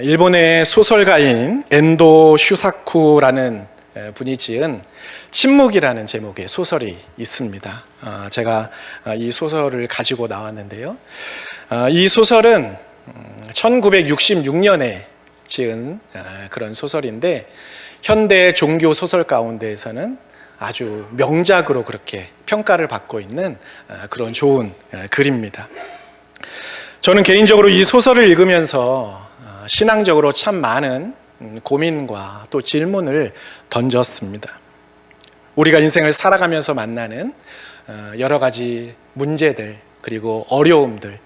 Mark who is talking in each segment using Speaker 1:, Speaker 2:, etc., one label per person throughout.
Speaker 1: 일본의 소설가인 엔도 슈사쿠라는 분이 지은 침묵이라는 제목의 소설이 있습니다. 제가 이 소설을 가지고 나왔는데요. 이 소설은 1966년에 지은 그런 소설인데 현대 종교 소설 가운데에서는 아주 명작으로 그렇게 평가를 받고 있는 그런 좋은 글입니다. 저는 개인적으로 이 소설을 읽으면서 신앙적으로 참 많은 고민과 또 질문을 던졌습니다. 우리가 인생을 살아가면서 만나는 여러 가지 문제들 그리고 어려움들,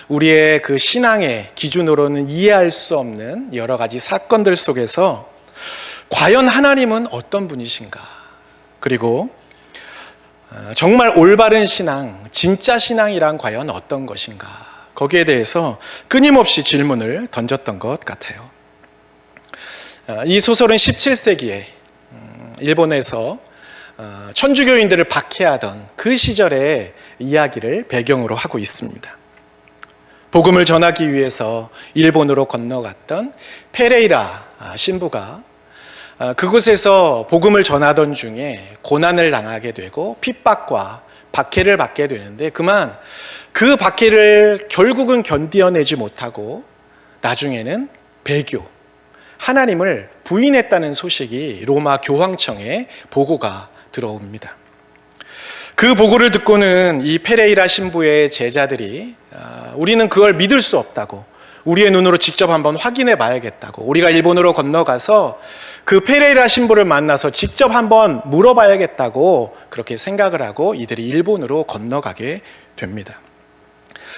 Speaker 1: 우리의 그 신앙의 기준으로는 이해할 수 없는 여러 가지 사건들 속에서 과연 하나님은 어떤 분이신가? 그리고 정말 올바른 신앙, 진짜 신앙이란 과연 어떤 것인가? 거기에 대해서 끊임없이 질문을 던졌던 것 같아요. 이 소설은 17세기에 일본에서 천주교인들을 박해하던 그 시절의 이야기를 배경으로 하고 있습니다. 복음을 전하기 위해서 일본으로 건너갔던 페레이라 신부가 그곳에서 복음을 전하던 중에 고난을 당하게 되고 핍박과 박해를 받게 되는데 그만 그 박해를 결국은 견뎌내지 못하고 나중에는 배교, 하나님을 부인했다는 소식이 로마 교황청에 보고가 들어옵니다. 그 보고를 듣고는 이 페레이라 신부의 제자들이 우리는 그걸 믿을 수 없다고, 우리의 눈으로 직접 한번 확인해 봐야겠다고, 우리가 일본으로 건너가서 그 페레이라 신부를 만나서 직접 한번 물어봐야겠다고 그렇게 생각을 하고 이들이 일본으로 건너가게 됩니다.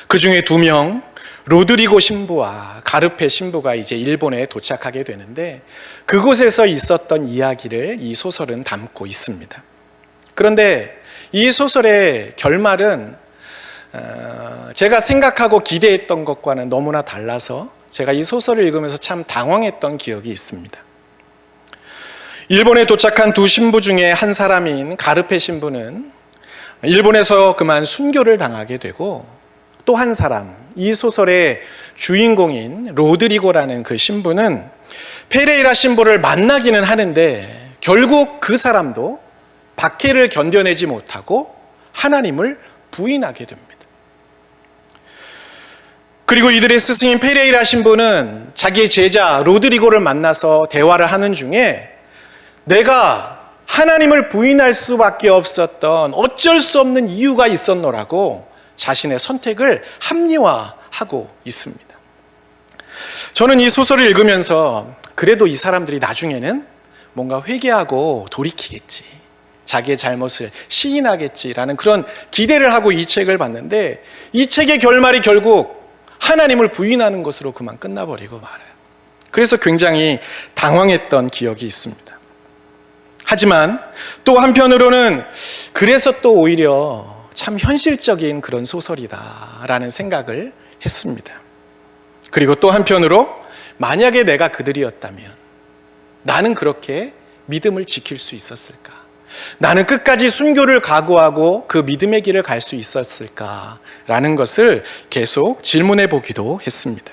Speaker 1: 그 중에 2명, 로드리고 신부와 가르페 신부가 이제 일본에 도착하게 되는데 그곳에서 있었던 이야기를 이 소설은 담고 있습니다. 그런데 이 소설의 결말은 제가 생각하고 기대했던 것과는 너무나 달라서 제가 이 소설을 읽으면서 참 당황했던 기억이 있습니다. 일본에 도착한 2 신부 중에 한 사람인 가르페 신부는 일본에서 그만 순교를 당하게 되고 또 한 사람, 이 소설의 주인공인 로드리고라는 그 신부는 페레이라 신부를 만나기는 하는데 결국 그 사람도 박해를 견뎌내지 못하고 하나님을 부인하게 됩니다. 그리고 이들의 스승인 페레이라 신부는 자기의 제자 로드리고를 만나서 대화를 하는 중에 내가 하나님을 부인할 수밖에 없었던 어쩔 수 없는 이유가 있었노라고 자신의 선택을 합리화하고 있습니다. 저는 이 소설을 읽으면서 그래도 이 사람들이 나중에는 뭔가 회개하고 돌이키겠지, 자기의 잘못을 시인하겠지라는 그런 기대를 하고 이 책을 봤는데 이 책의 결말이 결국 하나님을 부인하는 것으로 그만 끝나버리고 말아요. 그래서 굉장히 당황했던 기억이 있습니다. 하지만 또 한편으로는 그래서 또 오히려 참 현실적인 그런 소설이다라는 생각을 했습니다. 그리고 또 한편으로 만약에 내가 그들이었다면 나는 그렇게 믿음을 지킬 수 있었을까? 나는 끝까지 순교를 각오하고 그 믿음의 길을 갈 수 있었을까라는 것을 계속 질문해 보기도 했습니다.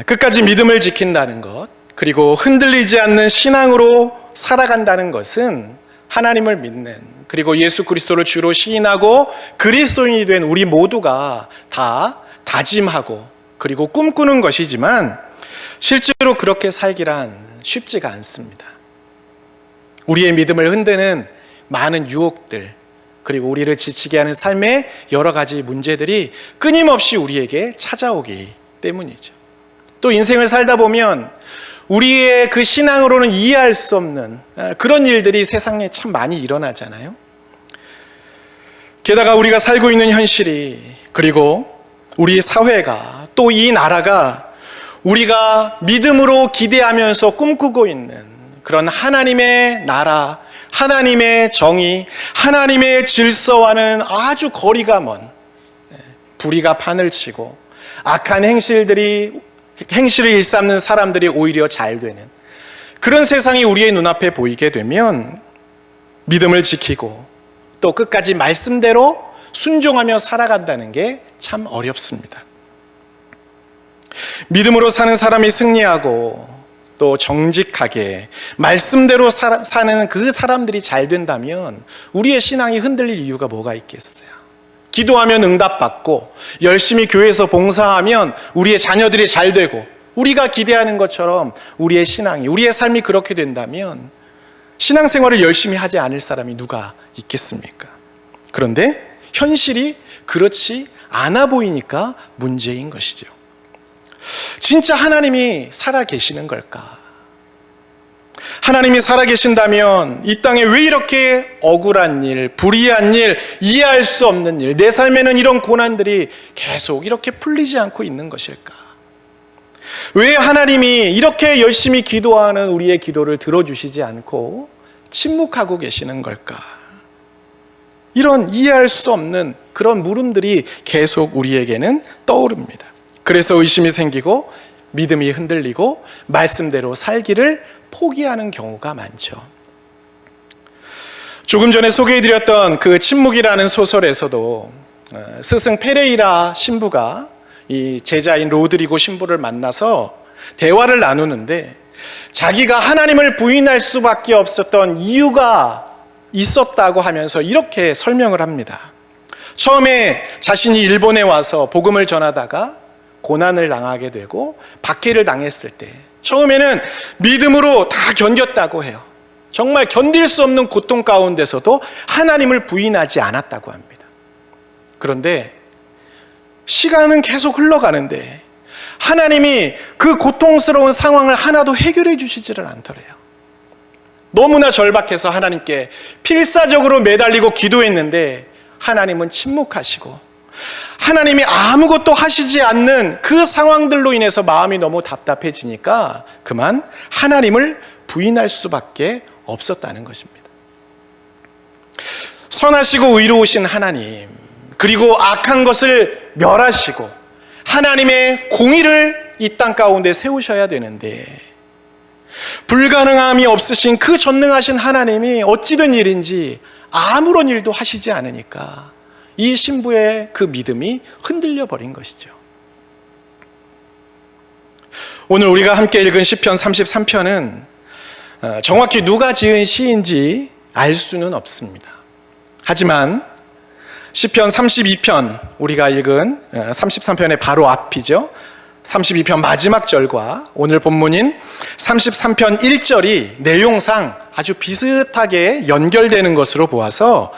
Speaker 1: 끝까지 믿음을 지킨다는 것, 그리고 흔들리지 않는 신앙으로 살아간다는 것은 하나님을 믿는, 그리고 예수 그리스도를 주로 시인하고 그리스도인이 된 우리 모두가 다 다짐하고 그리고 꿈꾸는 것이지만 실제로 그렇게 살기란 쉽지가 않습니다. 우리의 믿음을 흔드는 많은 유혹들, 그리고 우리를 지치게 하는 삶의 여러 가지 문제들이 끊임없이 우리에게 찾아오기 때문이죠. 또 인생을 살다 보면 우리의 그 신앙으로는 이해할 수 없는 그런 일들이 세상에 참 많이 일어나잖아요. 게다가 우리가 살고 있는 현실이, 그리고 우리 사회가, 또 이 나라가 우리가 믿음으로 기대하면서 꿈꾸고 있는 그런 하나님의 나라, 하나님의 정의, 하나님의 질서와는 아주 거리가 먼, 불의가 판을 치고 악한 행실을 일삼는 사람들이 오히려 잘 되는 그런 세상이 우리의 눈앞에 보이게 되면 믿음을 지키고 또 끝까지 말씀대로 순종하며 살아간다는 게 참 어렵습니다. 믿음으로 사는 사람이 승리하고 또 정직하게 말씀대로 사는 그 사람들이 잘 된다면 우리의 신앙이 흔들릴 이유가 뭐가 있겠어요? 기도하면 응답받고 열심히 교회에서 봉사하면 우리의 자녀들이 잘 되고 우리가 기대하는 것처럼 우리의 신앙이, 우리의 삶이 그렇게 된다면 신앙생활을 열심히 하지 않을 사람이 누가 있겠습니까? 그런데 현실이 그렇지 않아 보이니까 문제인 것이죠. 진짜 하나님이 살아계시는 걸까? 하나님이 살아계신다면 이 땅에 왜 이렇게 억울한 일, 불의한 일, 이해할 수 없는 일, 내 삶에는 이런 고난들이 계속 이렇게 풀리지 않고 있는 것일까? 왜 하나님이 이렇게 열심히 기도하는 우리의 기도를 들어주시지 않고 침묵하고 계시는 걸까? 이런 이해할 수 없는 그런 물음들이 계속 우리에게는 떠오릅니다. 그래서 의심이 생기고 믿음이 흔들리고 말씀대로 살기를 포기하는 경우가 많죠. 조금 전에 소개해드렸던 그 침묵이라는 소설에서도 스승 페레이라 신부가 이 제자인 로드리고 신부를 만나서 대화를 나누는데 자기가 하나님을 부인할 수밖에 없었던 이유가 있었다고 하면서 이렇게 설명을 합니다. 처음에 자신이 일본에 와서 복음을 전하다가 고난을 당하게 되고 박해를 당했을 때 처음에는 믿음으로 다 견뎠다고 해요. 정말 견딜 수 없는 고통 가운데서도 하나님을 부인하지 않았다고 합니다. 그런데 시간은 계속 흘러가는데 하나님이 그 고통스러운 상황을 하나도 해결해 주시지를 않더래요. 너무나 절박해서 하나님께 필사적으로 매달리고 기도했는데 하나님은 침묵하시고 하나님이 아무것도 하시지 않는 그 상황들로 인해서 마음이 너무 답답해지니까 그만 하나님을 부인할 수밖에 없었다는 것입니다. 선하시고 의로우신 하나님, 그리고 악한 것을 멸하시고 하나님의 공의를 이 땅 가운데 세우셔야 되는데 불가능함이 없으신 그 전능하신 하나님이 어찌된 일인지 아무런 일도 하시지 않으니까 이 신부의 그 믿음이 흔들려 버린 것이죠. 오늘 우리가 함께 읽은 시편 33편은 정확히 누가 지은 시인지 알 수는 없습니다. 하지만 시편 32편, 우리가 읽은 33편의 바로 앞이죠. 32편 마지막 절과 오늘 본문인 33편 1절이 내용상 아주 비슷하게 연결되는 것으로 보아서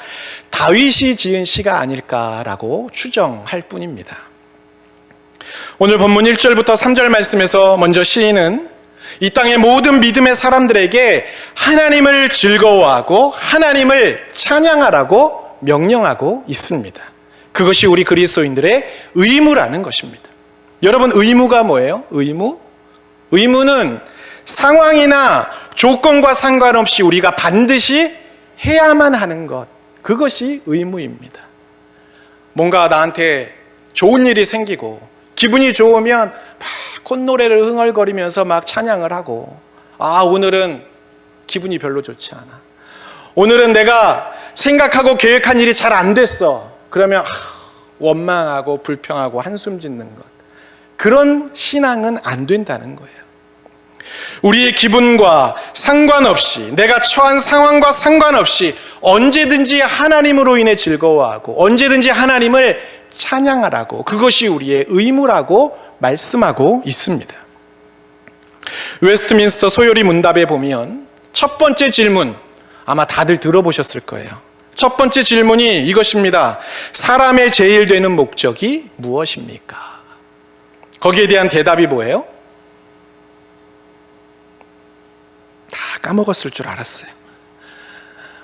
Speaker 1: 다윗이 지은 시가 아닐까라고 추정할 뿐입니다. 오늘 본문 1절부터 3절 말씀에서 먼저 시인은 이 땅의 모든 믿음의 사람들에게 하나님을 즐거워하고 하나님을 찬양하라고 명령하고 있습니다. 그것이 우리 그리스도인들의 의무라는 것입니다. 여러분, 의무가 뭐예요? 의무? 의무는 상황이나 조건과 상관없이 우리가 반드시 해야만 하는 것, 그것이 의무입니다. 뭔가 나한테 좋은 일이 생기고 기분이 좋으면 막 콧노래를 흥얼거리면서 막 찬양을 하고, 오늘은 기분이 별로 좋지 않아. 오늘은 내가 생각하고 계획한 일이 잘 안 됐어. 그러면 원망하고 불평하고 한숨 짓는 것. 그런 신앙은 안 된다는 거예요. 우리의 기분과 상관없이, 내가 처한 상황과 상관없이 언제든지 하나님으로 인해 즐거워하고 언제든지 하나님을 찬양하라고, 그것이 우리의 의무라고 말씀하고 있습니다. 웨스트민스터 소요리 문답에 보면 첫 번째 질문, 아마 다들 들어보셨을 거예요. 첫 번째 질문이 이것입니다. 사람의 제일 되는 목적이 무엇입니까? 거기에 대한 대답이 뭐예요? 다 까먹었을 줄 알았어요.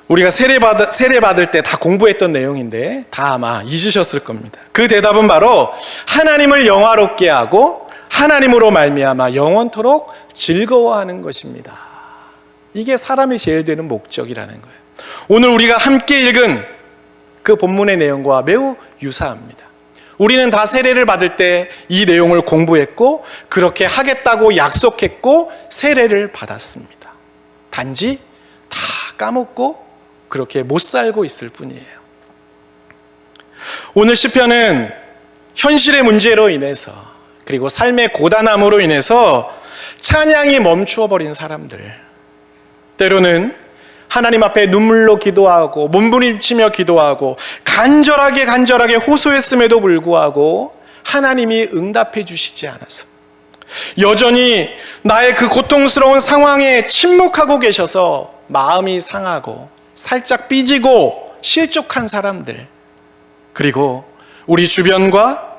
Speaker 1: 우리가 세례 받을 때 다 공부했던 내용인데 다 아마 잊으셨을 겁니다. 그 대답은 바로 하나님을 영화롭게 하고 하나님으로 말미암아 영원토록 즐거워하는 것입니다. 이게 사람이 제일 되는 목적이라는 거예요. 오늘 우리가 함께 읽은 그 본문의 내용과 매우 유사합니다. 우리는 다 세례를 받을 때 이 내용을 공부했고 그렇게 하겠다고 약속했고 세례를 받았습니다. 단지 다 까먹고 그렇게 못 살고 있을 뿐이에요. 오늘 시편은 현실의 문제로 인해서 그리고 삶의 고단함으로 인해서 찬양이 멈추어 버린 사람들, 때로는 하나님 앞에 눈물로 기도하고 몸부림치며 기도하고 간절하게 호소했음에도 불구하고 하나님이 응답해 주시지 않아서 여전히 나의 그 고통스러운 상황에 침묵하고 계셔서 마음이 상하고 살짝 삐지고 실족한 사람들, 그리고 우리 주변과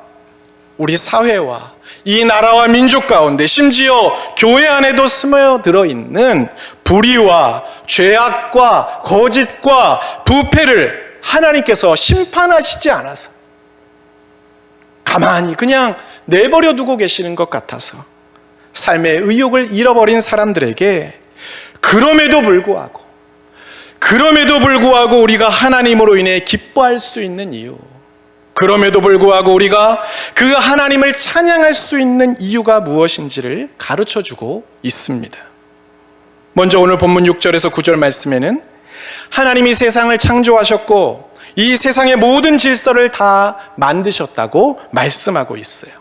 Speaker 1: 우리 사회와 이 나라와 민족 가운데 심지어 교회 안에도 스며들어 있는 불의와 죄악과 거짓과 부패를 하나님께서 심판하시지 않아서 가만히 그냥 내버려 두고 계시는 것 같아서 삶의 의욕을 잃어버린 사람들에게 그럼에도 불구하고 우리가 하나님으로 인해 기뻐할 수 있는 이유, 그럼에도 불구하고 우리가 그 하나님을 찬양할 수 있는 이유가 무엇인지를 가르쳐주고 있습니다. 먼저 오늘 본문 6절에서 9절 말씀에는 하나님이 세상을 창조하셨고 이 세상의 모든 질서를 다 만드셨다고 말씀하고 있어요.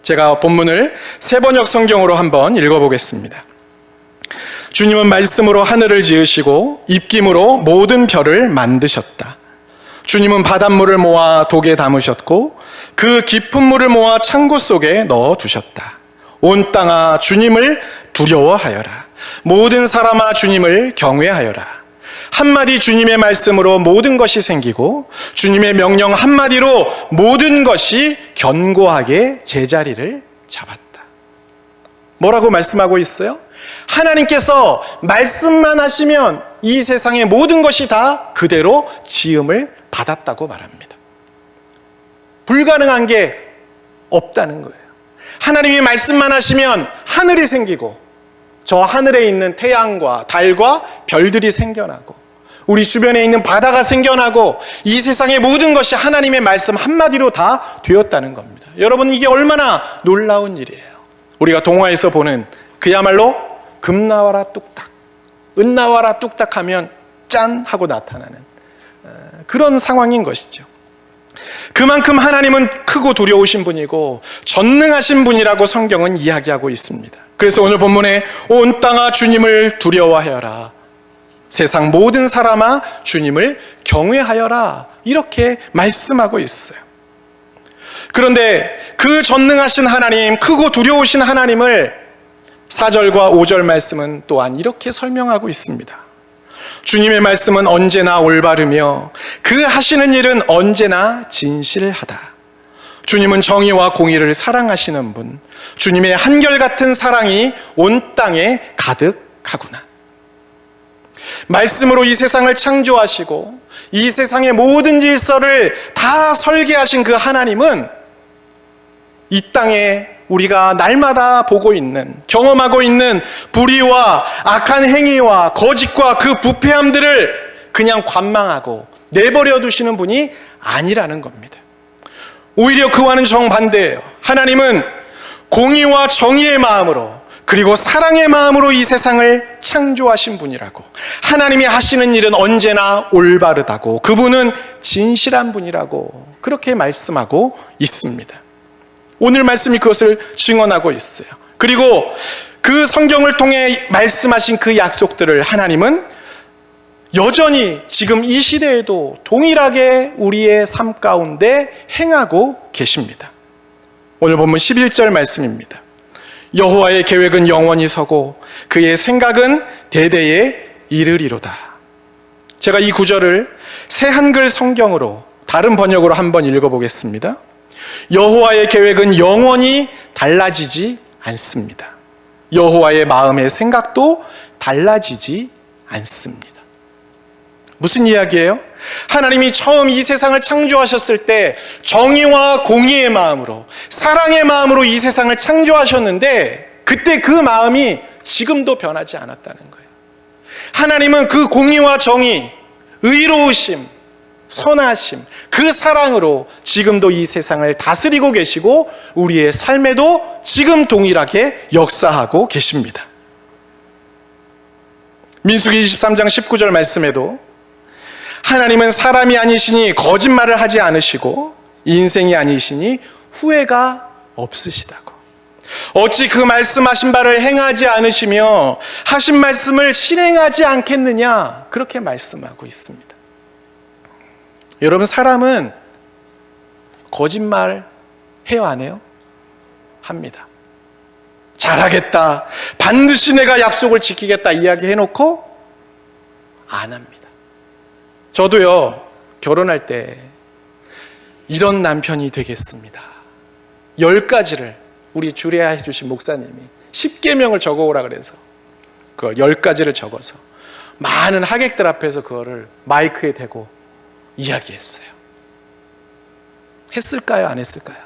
Speaker 1: 제가 본문을 세번역 성경으로 한번 읽어보겠습니다. 주님은 말씀으로 하늘을 지으시고 입김으로 모든 별을 만드셨다. 주님은 바닷물을 모아 독에 담으셨고 그 깊은 물을 모아 창고 속에 넣어두셨다. 온 땅아 주님을 두려워하여라. 모든 사람아 주님을 경외하여라. 한마디 주님의 말씀으로 모든 것이 생기고 주님의 명령 한마디로 모든 것이 견고하게 제자리를 잡았다. 뭐라고 말씀하고 있어요? 하나님께서 말씀만 하시면 이 세상의 모든 것이 다 그대로 지음을 받았다고 말합니다. 불가능한 게 없다는 거예요. 하나님이 말씀만 하시면 하늘이 생기고 저 하늘에 있는 태양과 달과 별들이 생겨나고 우리 주변에 있는 바다가 생겨나고 이 세상의 모든 것이 하나님의 말씀 한마디로 다 되었다는 겁니다. 여러분, 이게 얼마나 놀라운 일이에요. 우리가 동화에서 보는 그야말로 금 나와라 뚝딱, 은 나와라 뚝딱 하면 짠 하고 나타나는 그런 상황인 것이죠. 그만큼 하나님은 크고 두려우신 분이고 전능하신 분이라고 성경은 이야기하고 있습니다. 그래서 오늘 본문에 온 땅아 주님을 두려워하여라, 세상 모든 사람아 주님을 경외하여라, 이렇게 말씀하고 있어요. 그런데 그 전능하신 하나님, 크고 두려우신 하나님을 4절과 5절 말씀은 또한 이렇게 설명하고 있습니다. 주님의 말씀은 언제나 올바르며 그 하시는 일은 언제나 진실하다. 주님은 정의와 공의를 사랑하시는 분, 주님의 한결같은 사랑이 온 땅에 가득하구나. 말씀으로 이 세상을 창조하시고 이 세상의 모든 질서를 다 설계하신 그 하나님은 이 땅에 우리가 날마다 보고 있는, 경험하고 있는 불의와 악한 행위와 거짓과 그 부패함들을 그냥 관망하고 내버려 두시는 분이 아니라는 겁니다. 오히려 그와는 정반대예요. 하나님은 공의와 정의의 마음으로 그리고 사랑의 마음으로 이 세상을 창조하신 분이라고, 하나님이 하시는 일은 언제나 올바르다고, 그분은 진실한 분이라고 그렇게 말씀하고 있습니다. 오늘 말씀이 그것을 증언하고 있어요. 그리고 그 성경을 통해 말씀하신 그 약속들을 하나님은 여전히 지금 이 시대에도 동일하게 우리의 삶 가운데 행하고 계십니다. 오늘 본문 11절 말씀입니다. 여호와의 계획은 영원히 서고 그의 생각은 대대에 이르리로다. 제가 이 구절을 새 한글 성경으로 다른 번역으로 한번 읽어보겠습니다. 여호와의 계획은 영원히 달라지지 않습니다. 여호와의 마음의 생각도 달라지지 않습니다. 무슨 이야기예요? 하나님이 처음 이 세상을 창조하셨을 때 정의와 공의의 마음으로, 사랑의 마음으로 이 세상을 창조하셨는데 그때 그 마음이 지금도 변하지 않았다는 거예요. 하나님은 그 공의와 정의, 의로우심, 선하심, 그 사랑으로 지금도 이 세상을 다스리고 계시고 우리의 삶에도 지금 동일하게 역사하고 계십니다. 민수기 23장 19절 말씀에도 하나님은 사람이 아니시니 거짓말을 하지 않으시고 인생이 아니시니 후회가 없으시다고. 어찌 그 말씀하신 바를 행하지 않으시며 하신 말씀을 실행하지 않겠느냐, 그렇게 말씀하고 있습니다. 여러분, 사람은 거짓말 해요, 안 해요? 합니다. 잘하겠다, 반드시 내가 약속을 지키겠다 이야기해놓고 안 합니다. 저도요, 결혼할 때 이런 남편이 되겠습니다, 10가지를 우리 주례하 해주신 목사님이 10계명을 적어오라 그래서 그걸 10가지를 적어서 많은 하객들 앞에서 그거를 마이크에 대고 이야기했어요. 했을까요? 안 했을까요?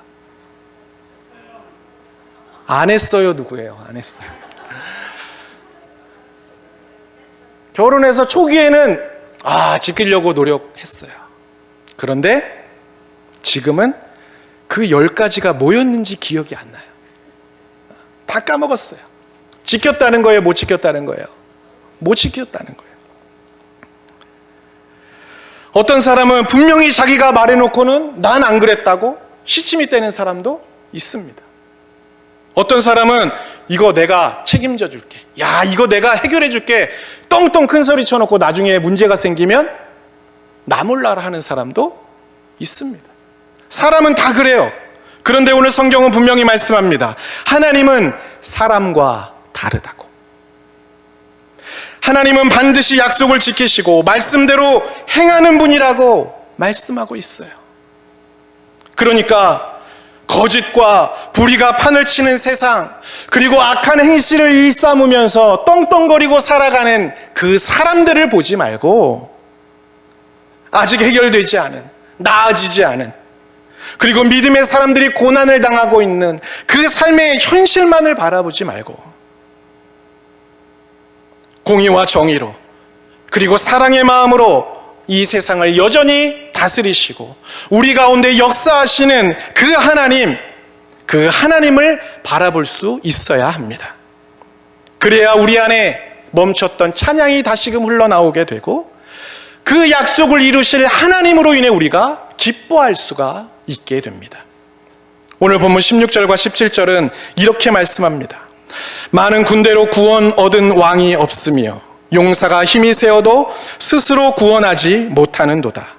Speaker 1: 안 했어요. 누구예요? 안 했어요. 결혼해서 초기에는 지키려고 노력했어요. 그런데 지금은 그 10가지가 뭐였는지 기억이 안 나요. 다 까먹었어요. 지켰다는 거예요? 못 지켰다는 거예요? 못 지켰다는 거예요. 어떤 사람은 분명히 자기가 말해놓고는 난 안 그랬다고 시침이 떼는 사람도 있습니다. 어떤 사람은 이거 내가 책임져 줄게, 야 이거 내가 해결해 줄게, 떵떵 큰 소리 쳐놓고 나중에 문제가 생기면 나 몰라라 하는 사람도 있습니다. 사람은 다 그래요. 그런데 오늘 성경은 분명히 말씀합니다. 하나님은 사람과 다르다고. 하나님은 반드시 약속을 지키시고 말씀대로 행하는 분이라고 말씀하고 있어요. 그러니까 거짓과 불의가 판을 치는 세상, 그리고 악한 행실을 일삼으면서 떵떵거리고 살아가는 그 사람들을 보지 말고 아직 해결되지 않은, 나아지지 않은, 그리고 믿음의 사람들이 고난을 당하고 있는 그 삶의 현실만을 바라보지 말고 공의와 정의로, 그리고 사랑의 마음으로 이 세상을 여전히 다스리시고 우리 가운데 역사하시는 그 하나님을 바라볼 수 있어야 합니다. 그래야 우리 안에 멈췄던 찬양이 다시금 흘러나오게 되고 그 약속을 이루실 하나님으로 인해 우리가 기뻐할 수가 있게 됩니다. 오늘 본문 16절과 17절은 이렇게 말씀합니다. 많은 군대로 구원 얻은 왕이 없으며 용사가 힘이 세어도 스스로 구원하지 못하는도다.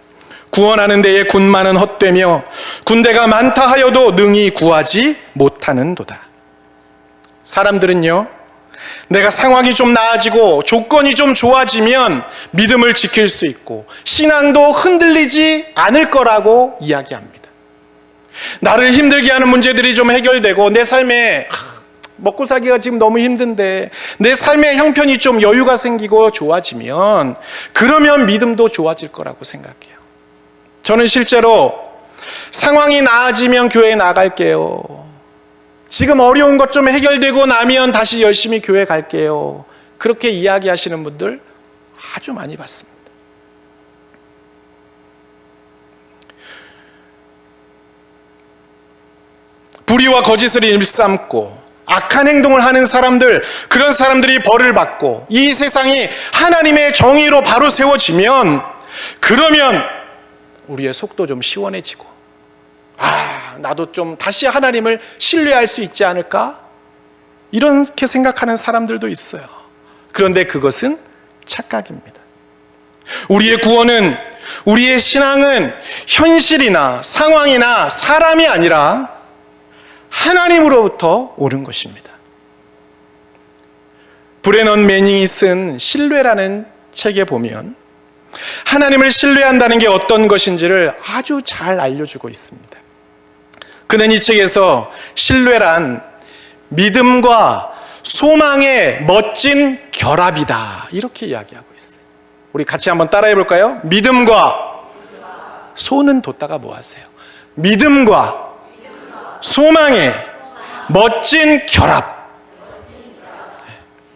Speaker 1: 구원하는 데에 군마는 헛되며 군대가 많다 하여도 능히 구하지 못하는도다. 사람들은요, 내가 상황이 좀 나아지고 조건이 좀 좋아지면 믿음을 지킬 수 있고 신앙도 흔들리지 않을 거라고 이야기합니다. 나를 힘들게 하는 문제들이 좀 해결되고 내 삶에 먹고 살기가 지금 너무 힘든데 내 삶의 형편이 좀 여유가 생기고 좋아지면 그러면 믿음도 좋아질 거라고 생각해요. 저는 실제로 상황이 나아지면 교회에 나갈게요, 지금 어려운 것 좀 해결되고 나면 다시 열심히 교회 갈게요, 그렇게 이야기하시는 분들 아주 많이 봤습니다. 불의와 거짓을 일삼고 악한 행동을 하는 사람들, 그런 사람들이 벌을 받고 이 세상이 하나님의 정의로 바로 세워지면 그러면 우리의 속도 좀 시원해지고 나도 좀 다시 하나님을 신뢰할 수 있지 않을까? 이렇게 생각하는 사람들도 있어요. 그런데 그것은 착각입니다. 우리의 구원은, 우리의 신앙은 현실이나 상황이나 사람이 아니라 하나님으로부터 오는 것입니다. 브레넌 매닝이 쓴 신뢰라는 책에 보면 하나님을 신뢰한다는 게 어떤 것인지를 아주 잘 알려주고 있습니다. 그는 이 책에서 신뢰란 믿음과 소망의 멋진 결합이다, 이렇게 이야기하고 있어요. 우리 같이 한번 따라해 볼까요? 믿음과 소는 뒀다가 뭐 하세요? 믿음과 소망의 멋진 결합.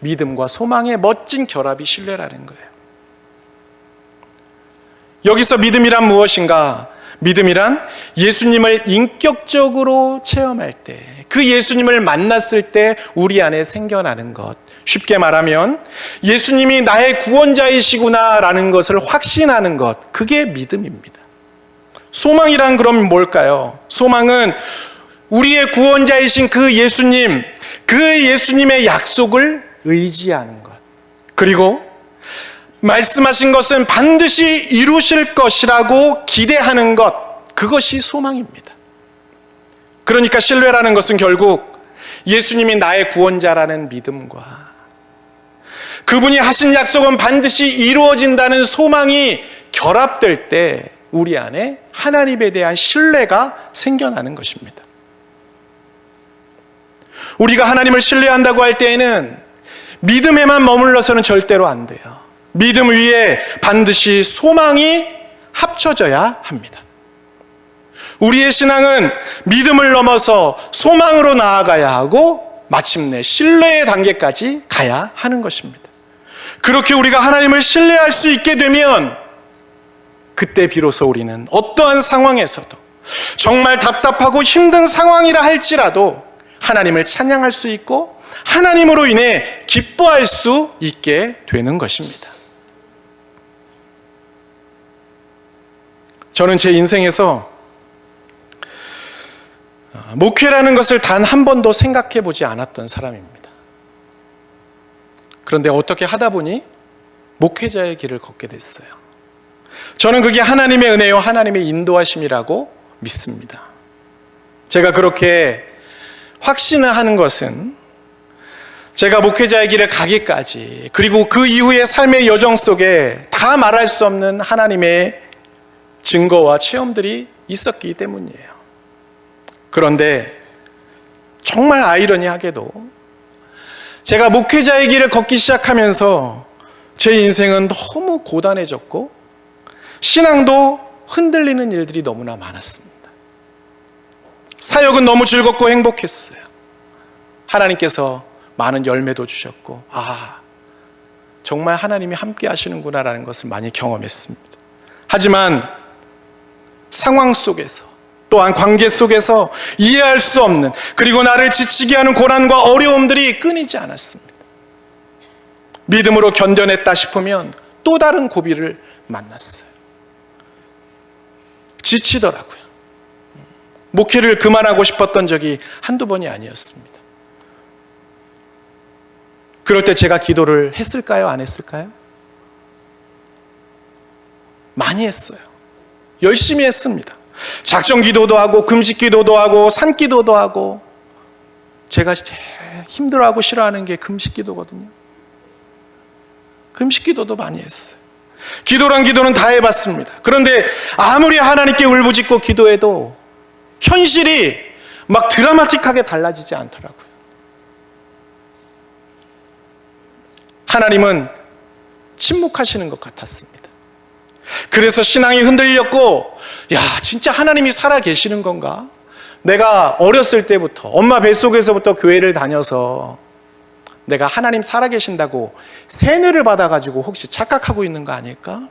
Speaker 1: 믿음과 소망의 멋진 결합이 신뢰라는 거예요. 여기서 믿음이란 무엇인가? 믿음이란 예수님을 인격적으로 체험할 때, 그 예수님을 만났을 때 우리 안에 생겨나는 것. 쉽게 말하면 예수님이 나의 구원자이시구나 라는 것을 확신하는 것, 그게 믿음입니다. 소망이란 그럼 뭘까요? 소망은 우리의 구원자이신 그 예수님, 그 예수님의 약속을 의지하는 것, 그리고 말씀하신 것은 반드시 이루실 것이라고 기대하는 것, 그것이 소망입니다. 그러니까 신뢰라는 것은 결국 예수님이 나의 구원자라는 믿음과 그분이 하신 약속은 반드시 이루어진다는 소망이 결합될 때 우리 안에 하나님에 대한 신뢰가 생겨나는 것입니다. 우리가 하나님을 신뢰한다고 할 때에는 믿음에만 머물러서는 절대로 안 돼요. 믿음 위에 반드시 소망이 합쳐져야 합니다. 우리의 신앙은 믿음을 넘어서 소망으로 나아가야 하고 마침내 신뢰의 단계까지 가야 하는 것입니다. 그렇게 우리가 하나님을 신뢰할 수 있게 되면 그때 비로소 우리는 어떠한 상황에서도 정말 답답하고 힘든 상황이라 할지라도 하나님을 찬양할 수 있고 하나님으로 인해 기뻐할 수 있게 되는 것입니다. 저는 제 인생에서 목회라는 것을 단 한 번도 생각해 보지 않았던 사람입니다. 그런데 어떻게 하다 보니 목회자의 길을 걷게 됐어요. 저는 그게 하나님의 은혜요, 하나님의 인도하심이라고 믿습니다. 제가 그렇게 확신을 하는 것은 제가 목회자의 길을 가기까지, 그리고 그 이후의 삶의 여정 속에 다 말할 수 없는 하나님의 증거와 체험들이 있었기 때문이에요. 그런데 정말 아이러니하게도 제가 목회자의 길을 걷기 시작하면서 제 인생은 너무 고단해졌고 신앙도 흔들리는 일들이 너무나 많았습니다. 사역은 너무 즐겁고 행복했어요. 하나님께서 많은 열매도 주셨고, 정말 하나님이 함께 하시는구나라는 것을 많이 경험했습니다. 하지만 상황 속에서, 또한 관계 속에서 이해할 수 없는, 그리고 나를 지치게 하는 고난과 어려움들이 끊이지 않았습니다. 믿음으로 견뎌냈다 싶으면 또 다른 고비를 만났어요. 지치더라고요. 목회를 그만하고 싶었던 적이 한두 번이 아니었습니다. 그럴 때 제가 기도를 했을까요? 안 했을까요? 많이 했어요. 열심히 했습니다. 작정 기도도 하고 금식 기도도 하고 산 기도도 하고, 제가 제일 힘들어하고 싫어하는 게 금식 기도거든요. 금식 기도도 많이 했어요. 기도란 기도는 다 해봤습니다. 그런데 아무리 하나님께 울부짖고 기도해도 현실이 막 드라마틱하게 달라지지 않더라고요. 하나님은 침묵하시는 것 같았습니다. 그래서 신앙이 흔들렸고, 진짜 하나님이 살아 계시는 건가? 내가 어렸을 때부터 엄마 뱃속에서부터 교회를 다녀서 내가 하나님 살아 계신다고 세뇌를 받아가지고 혹시 착각하고 있는 거 아닐까?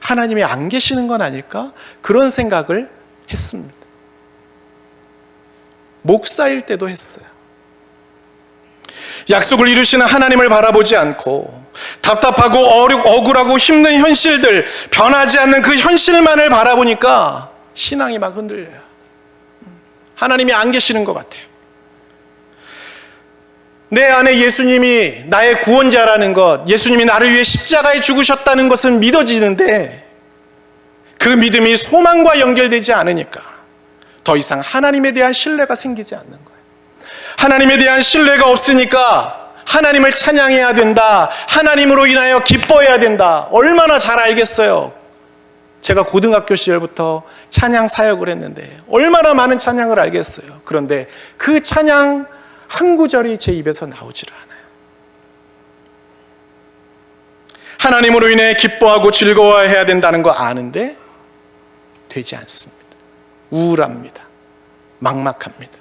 Speaker 1: 하나님이 안 계시는 건 아닐까? 그런 생각을 했습니다. 목사일 때도 했어요. 약속을 이루시는 하나님을 바라보지 않고 답답하고 억울하고 힘든 현실들, 변하지 않는 그 현실만을 바라보니까 신앙이 막 흔들려요. 하나님이 안 계시는 것 같아요. 내 안에 예수님이 나의 구원자라는 것, 예수님이 나를 위해 십자가에 죽으셨다는 것은 믿어지는데 그 믿음이 소망과 연결되지 않으니까 더 이상 하나님에 대한 신뢰가 생기지 않는 거예요. 하나님에 대한 신뢰가 없으니까 하나님을 찬양해야 된다, 하나님으로 인하여 기뻐해야 된다, 얼마나 잘 알겠어요. 제가 고등학교 시절부터 찬양 사역을 했는데 얼마나 많은 찬양을 알겠어요. 그런데 그 찬양 한 구절이 제 입에서 나오질 않아요. 하나님으로 인해 기뻐하고 즐거워해야 된다는 거 아는데 되지 않습니다. 우울합니다. 막막합니다.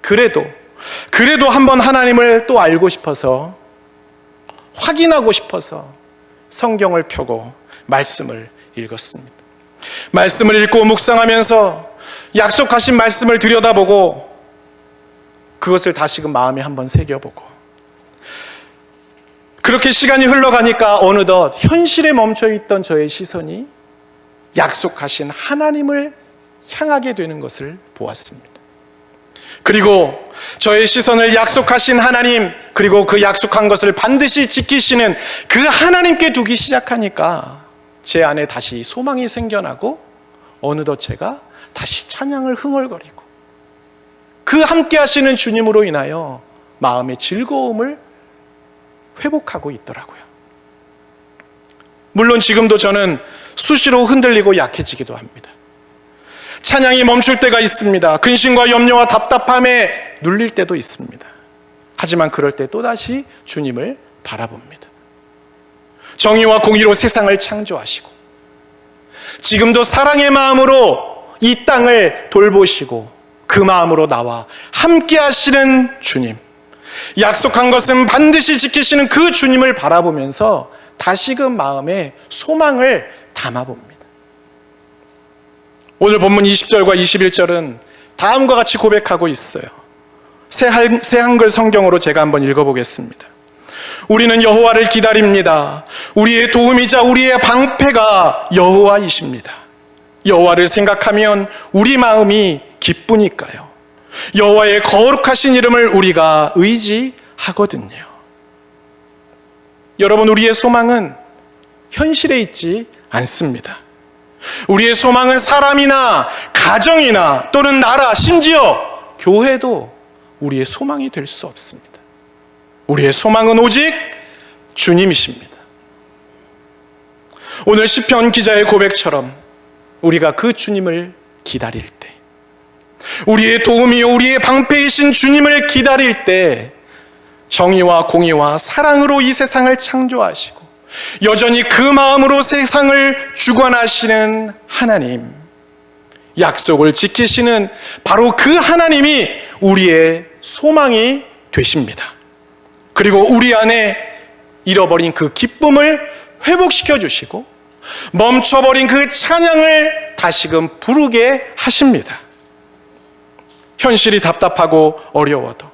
Speaker 1: 그래도 한번 하나님을 또 알고 싶어서, 확인하고 싶어서 성경을 펴고 말씀을 읽었습니다. 말씀을 읽고 묵상하면서 약속하신 말씀을 들여다보고 그것을 다시금 마음에 한번 새겨보고, 그렇게 시간이 흘러가니까 어느덧 현실에 멈춰있던 저의 시선이 약속하신 하나님을 향하게 되는 것을 보았습니다. 그리고 저의 시선을 약속하신 하나님, 그리고 그 약속한 것을 반드시 지키시는 그 하나님께 두기 시작하니까 제 안에 다시 소망이 생겨나고 어느덧 제가 다시 찬양을 흥얼거리고 그 함께 하시는 주님으로 인하여 마음의 즐거움을 회복하고 있더라고요. 물론 지금도 저는 수시로 흔들리고 약해지기도 합니다. 찬양이 멈출 때가 있습니다. 근심과 염려와 답답함에 눌릴 때도 있습니다. 하지만 그럴 때 또다시 주님을 바라봅니다. 정의와 공의로 세상을 창조하시고 지금도 사랑의 마음으로 이 땅을 돌보시고 그 마음으로 나와 함께 하시는 주님, 약속한 것은 반드시 지키시는 그 주님을 바라보면서 다시금 마음에 소망을 담아봅니다. 오늘 본문 20절과 21절은 다음과 같이 고백하고 있어요. 새 한글 성경으로 제가 한번 읽어보겠습니다. 우리는 여호와를 기다립니다. 우리의 도움이자 우리의 방패가 여호와이십니다. 여호와를 생각하면 우리 마음이 기쁘니까요. 여호와의 거룩하신 이름을 우리가 의지하거든요. 여러분, 우리의 소망은 현실에 있지 않습니다. 우리의 소망은 사람이나 가정이나 또는 나라, 심지어 교회도 우리의 소망이 될 수 없습니다. 우리의 소망은 오직 주님이십니다. 오늘 시편 기자의 고백처럼 우리가 그 주님을 기다릴 때, 우리의 도움이요 우리의 방패이신 주님을 기다릴 때 정의와 공의와 사랑으로 이 세상을 창조하시고 여전히 그 마음으로 세상을 주관하시는 하나님, 약속을 지키시는 바로 그 하나님이 우리의 소망이 되십니다. 그리고 우리 안에 잃어버린 그 기쁨을 회복시켜 주시고 멈춰버린 그 찬양을 다시금 부르게 하십니다. 현실이 답답하고 어려워도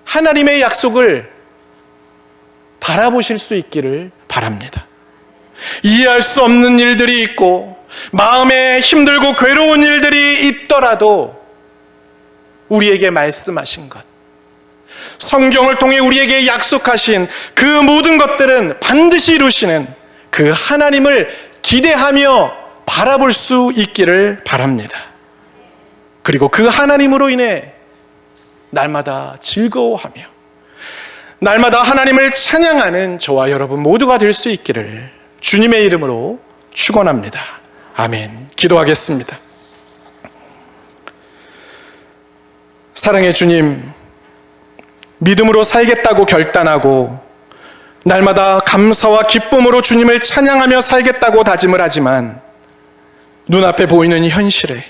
Speaker 1: 하나님의 약속을 바라보실 수 있기를 바랍니다. 이해할 수 없는 일들이 있고 마음에 힘들고 괴로운 일들이 있더라도 우리에게 말씀하신 것, 성경을 통해 우리에게 약속하신 그 모든 것들은 반드시 이루시는 그 하나님을 기대하며 바라볼 수 있기를 바랍니다. 그리고 그 하나님으로 인해 날마다 즐거워하며 날마다 하나님을 찬양하는 저와 여러분 모두가 될 수 있기를 주님의 이름으로 축원합니다. 아멘. 기도하겠습니다. 사랑의 주님, 믿음으로 살겠다고 결단하고 날마다 감사와 기쁨으로 주님을 찬양하며 살겠다고 다짐을 하지만 눈앞에 보이는 현실에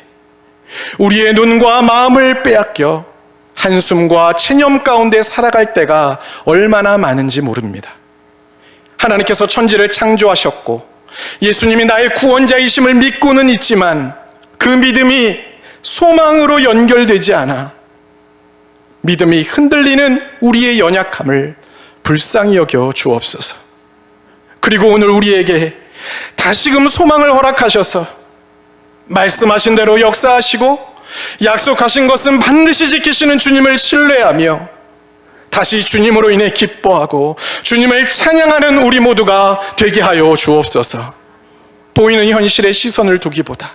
Speaker 1: 우리의 눈과 마음을 빼앗겨 한숨과 체념 가운데 살아갈 때가 얼마나 많은지 모릅니다. 하나님께서 천지를 창조하셨고 예수님이 나의 구원자이심을 믿고는 있지만 그 믿음이 소망으로 연결되지 않아 믿음이 흔들리는 우리의 연약함을 불쌍히 여겨 주옵소서. 그리고 오늘 우리에게 다시금 소망을 허락하셔서 말씀하신 대로 역사하시고 약속하신 것은 반드시 지키시는 주님을 신뢰하며 다시 주님으로 인해 기뻐하고 주님을 찬양하는 우리 모두가 되게 하여 주옵소서. 보이는 현실에 시선을 두기보다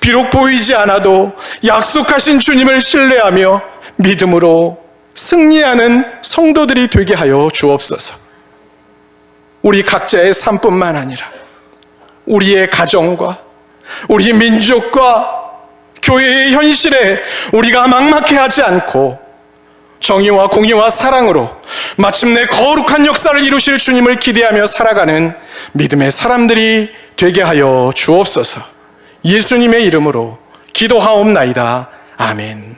Speaker 1: 비록 보이지 않아도 약속하신 주님을 신뢰하며 믿음으로 승리하는 성도들이 되게 하여 주옵소서. 우리 각자의 삶뿐만 아니라 우리의 가정과 우리 민족과 교회의 현실에 우리가 막막해하지 않고 정의와 공의와 사랑으로 마침내 거룩한 역사를 이루실 주님을 기대하며 살아가는 믿음의 사람들이 되게 하여 주옵소서. 예수님의 이름으로 기도하옵나이다. 아멘.